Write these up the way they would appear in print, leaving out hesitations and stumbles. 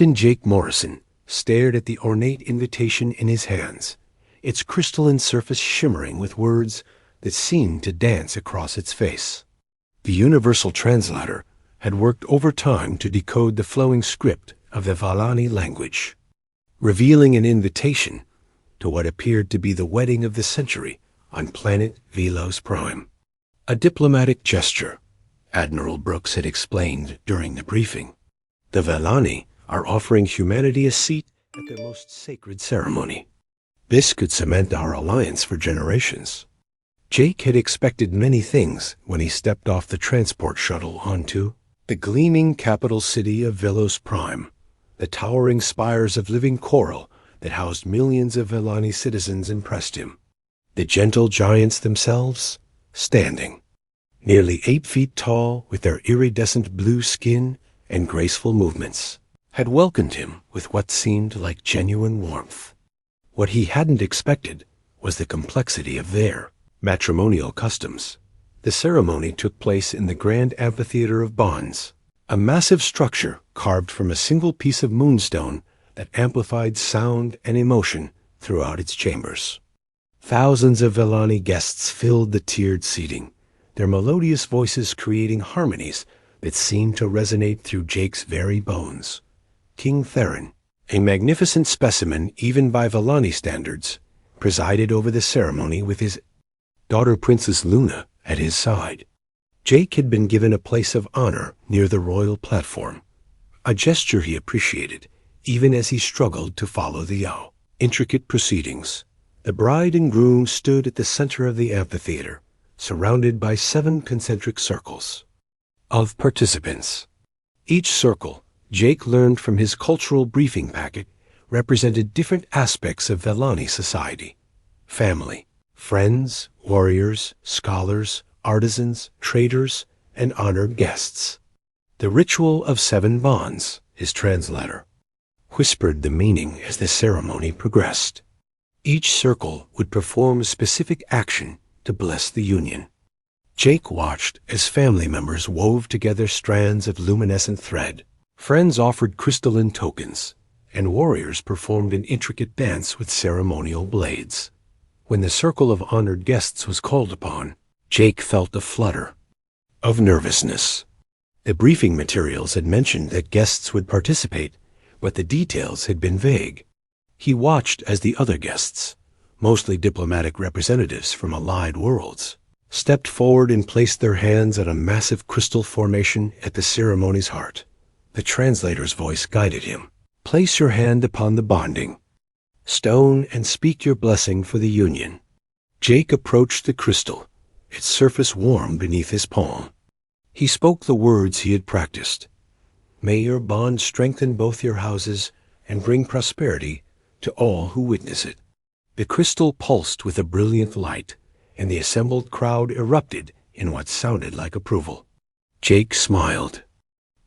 Captain Jake Morrison stared at the ornate invitation in his hands, its crystalline surface shimmering with words that seemed to dance across its face. The universal translator had worked overtime to decode the flowing script of the Valani language, revealing an invitation to what appeared to be the wedding of the century on planet Velos Prime. A diplomatic gesture, Admiral Brooks had explained during the briefing. The Valani are offering humanity a seat at their most sacred ceremony. This could cement our alliance for generations. Jake had expected many things when he stepped off the transport shuttle onto the gleaming capital city of Velos Prime, the towering spires of living coral that housed millions of Velani citizens impressed him. The gentle giants themselves, standing, nearly 8 feet tall with their iridescent blue skin and graceful movements, had welcomed him with what seemed like genuine warmth. What he hadn't expected was the complexity of their matrimonial customs. The ceremony took place in the Grand Amphitheater of Bonds, a massive structure carved from a single piece of moonstone that amplified sound and emotion throughout its chambers. Thousands of Velani guests filled the tiered seating, their melodious voices creating harmonies that seemed to resonate through Jake's very bones. King Theron, a magnificent specimen even by Velani standards, presided over the ceremony with his daughter Princess Luna at his side. Jake had been given a place of honor near the royal platform, a gesture he appreciated even as he struggled to follow the intricate proceedings. The bride and groom stood at the center of the amphitheater, surrounded by 7 concentric circles of participants. Each circle, Jake learned from his cultural briefing packet, represented different aspects of Velani society: family, friends, warriors, scholars, artisans, traders, and honored guests. The ritual of 7 bonds, his translator whispered the meaning as the ceremony progressed. Each circle would perform a specific action to bless the union. Jake watched as family members wove together strands of luminescent thread. Friends offered crystalline tokens, and warriors performed an intricate dance with ceremonial blades. When the circle of honored guests was called upon, Jake felt a flutter of nervousness. The briefing materials had mentioned that guests would participate, but the details had been vague. He watched as the other guests, mostly diplomatic representatives from allied worlds, stepped forward and placed their hands on a massive crystal formation at the ceremony's heart. The translator's voice guided him. Place your hand upon the bonding stone and speak your blessing for the union. Jake approached the crystal, its surface warm beneath his palm. He spoke the words he had practiced. May your bond strengthen both your houses and bring prosperity to all who witness it. The crystal pulsed with a brilliant light, and the assembled crowd erupted in what sounded like approval. Jake smiled,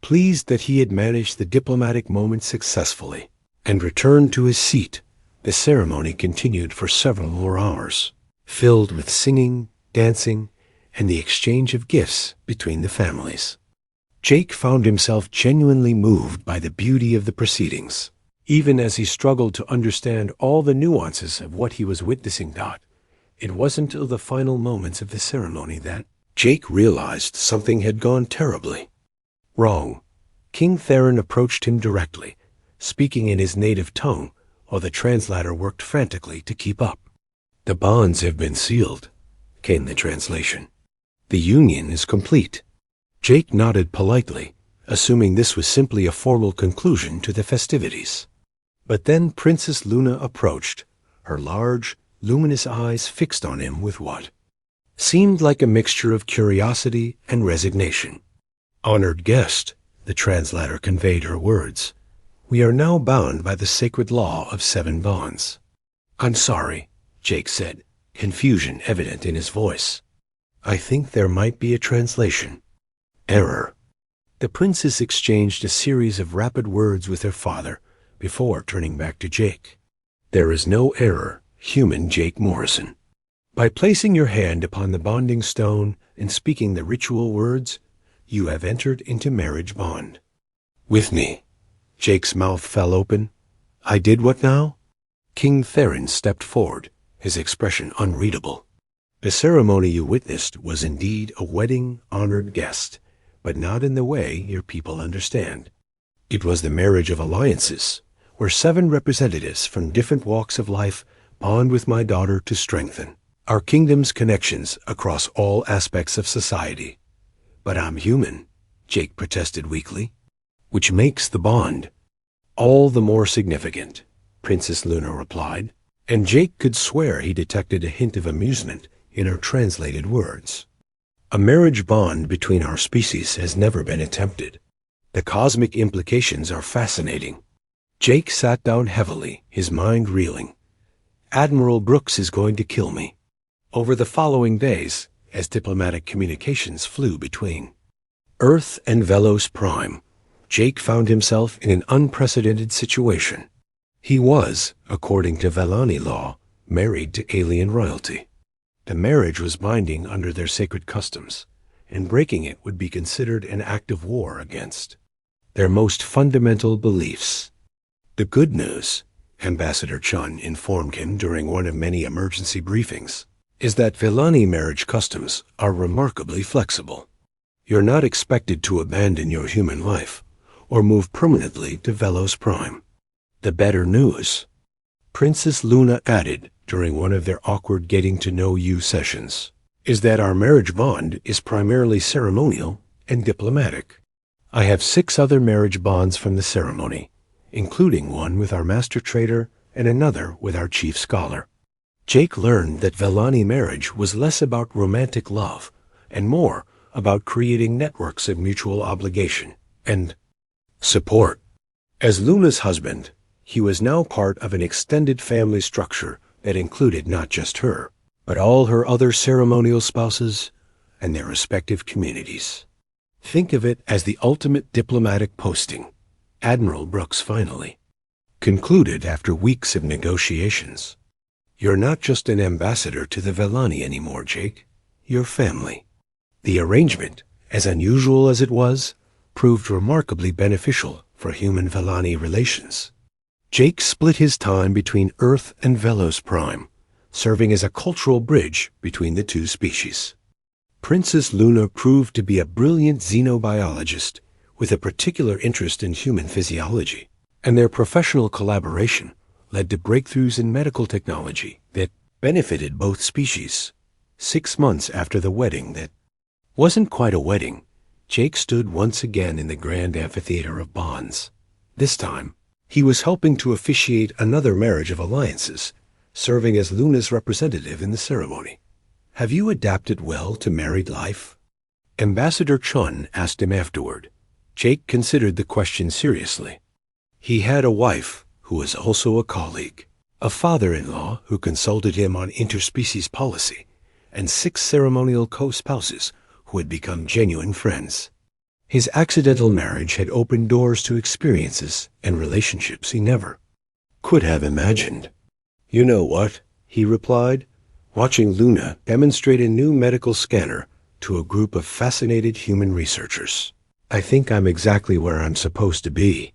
pleased that he had managed the diplomatic moment successfully, and returned to his seat. The ceremony continued for several more hours, filled with singing, dancing, and the exchange of gifts between the families. Jake found himself genuinely moved by the beauty of the proceedings, even as he struggled to understand all the nuances of what he was witnessing. It wasn't until the final moments of the ceremony that Jake realized something had gone terribly wrong. King Theron approached him directly, speaking in his native tongue, while the translator worked frantically to keep up. The bonds have been sealed, came the translation. The union is complete. Jake nodded politely, assuming this was simply a formal conclusion to the festivities. But then Princess Luna approached, her large, luminous eyes fixed on him with what seemed like a mixture of curiosity and resignation. Honored guest, the translator conveyed her words, we are now bound by the sacred law of 7 bonds. I'm sorry, Jake said, confusion evident in his voice. I think there might be a translation error. The princess exchanged a series of rapid words with her father before turning back to Jake. There is no error, human Jake Morrison. By placing your hand upon the bonding stone and speaking the ritual words, you have entered into marriage bond with me. Jake's mouth fell open. I did what now? King Theron stepped forward, his expression unreadable. The ceremony you witnessed was indeed a wedding honored guest, but not in the way your people understand. It was the marriage of alliances, where 7 representatives from different walks of life bond with my daughter to strengthen our kingdom's connections across all aspects of society. But I'm human, Jake protested weakly, which makes the bond all the more significant, Princess Luna replied, and Jake could swear he detected a hint of amusement in her translated words. A marriage bond between our species has never been attempted. The cosmic implications are fascinating. Jake sat down heavily, his mind reeling. Admiral Brooks is going to kill me. Over the following days, as diplomatic communications flew between Earth and Velos Prime, Jake found himself in an unprecedented situation. He was, according to Velani law, married to alien royalty. The marriage was binding under their sacred customs, and breaking it would be considered an act of war against their most fundamental beliefs. The good news, Ambassador Chun informed him during one of many emergency briefings, is that Velani marriage customs are remarkably flexible. You're not expected to abandon your human life or move permanently to Velos Prime. The better news, Princess Luna added during one of their awkward getting-to-know-you sessions, is that our marriage bond is primarily ceremonial and diplomatic. I have 6 other marriage bonds from the ceremony, including one with our master trader and another with our chief scholar. Jake learned that Velani marriage was less about romantic love and more about creating networks of mutual obligation and support. As Luna's husband, he was now part of an extended family structure that included not just her, but all her other ceremonial spouses and their respective communities. Think of it as the ultimate diplomatic posting, Admiral Brooks finally concluded after weeks of negotiations. You're not just an ambassador to the Velani anymore, Jake. You're family. The arrangement, as unusual as it was, proved remarkably beneficial for human-Velani relations. Jake split his time between Earth and Velos Prime, serving as a cultural bridge between the 2 species. Princess Luna proved to be a brilliant xenobiologist with a particular interest in human physiology, and their professional collaboration led to breakthroughs in medical technology that benefited both species. 6 months after the wedding that wasn't quite a wedding, Jake stood once again in the grand amphitheater of bonds. This time, he was helping to officiate another marriage of alliances, serving as Luna's representative in the ceremony. Have you adapted well to married life? Ambassador Chun asked him afterward. Jake considered the question seriously. He had a wife who was also a colleague, a father-in-law who consulted him on interspecies policy, and 6 ceremonial co-spouses who had become genuine friends. His accidental marriage had opened doors to experiences and relationships he never could have imagined. You know what? He replied, watching Luna demonstrate a new medical scanner to a group of fascinated human researchers. I think I'm exactly where I'm supposed to be.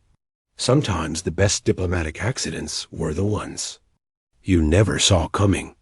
Sometimes the best diplomatic accidents were the ones you never saw coming.